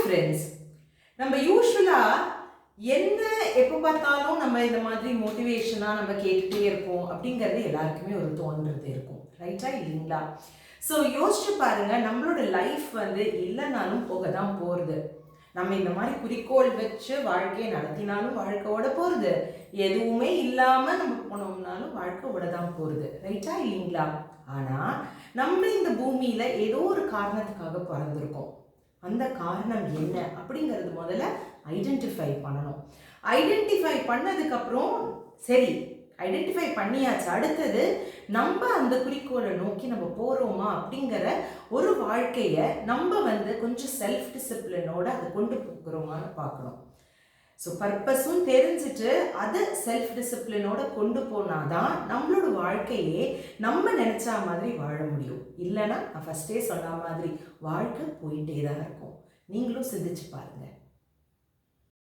Friends, நம்ம யூஸ்வலாக என்ன எப்போ பார்த்தாலும் நம்ம இந்த மாதிரி மோட்டிவேஷனாக நம்ம கேட்டுகிட்டே இருப்போம் அப்படிங்கிறது எல்லாருக்குமே ஒரு தோன்றது இருக்கும், ரைட்டா இல்லைங்களா? ஸோ யோசிச்சு பாருங்க, நம்மளோட லைஃப் இல்லைனாலும் போக தான் போகிறது. நம்ம இந்த மாதிரி குறிக்கோள் வச்சு வாழ்க்கையை நடத்தினாலும் வாழ்க்கை ஓட போகிறது, எதுவுமே இல்லாமல் நம்ம போனோம்னாலும் வாழ்க்கை ஓட தான் போகிறது, ரைட்டா இல்லைங்களா? ஆனால் நம்ம இந்த பூமியில் ஏதோ ஒரு காரணத்துக்காக பிறந்திருக்கோம். அந்த காரணம் என்ன அப்படிங்கிறது முதல்ல ஐடென்டிஃபை பண்ணணும். ஐடென்டிஃபை பண்ணதுக்கப்புறம் சரி ஐடென்டிஃபை பண்ணியாச்சு, அடுத்தது நம்ம அந்த குறிக்கோளை நோக்கி நம்ம போகிறோமா அப்படிங்கிற ஒரு வாழ்க்கையை நம்ம கொஞ்சம் செல்ஃப் டிசிப்ளினோட அதை கொண்டு போகிறோமான்னு பார்க்கணும். ஸோ பர்பஸும் தெரிஞ்சுட்டு அதை செல்ஃப் டிசிப்ளினோட கொண்டு போனாதான் நம்மளோட வாழ்க்கையே நம்ம நினச்சா மாதிரி வாழ முடியும். இல்லைன்னா நான் ஃபஸ்ட்டே சொன்ன மாதிரி வாழ்க்கை போயிட்டே தான் இருக்கும். நீங்களும் சிந்திச்சு பாருங்கள்.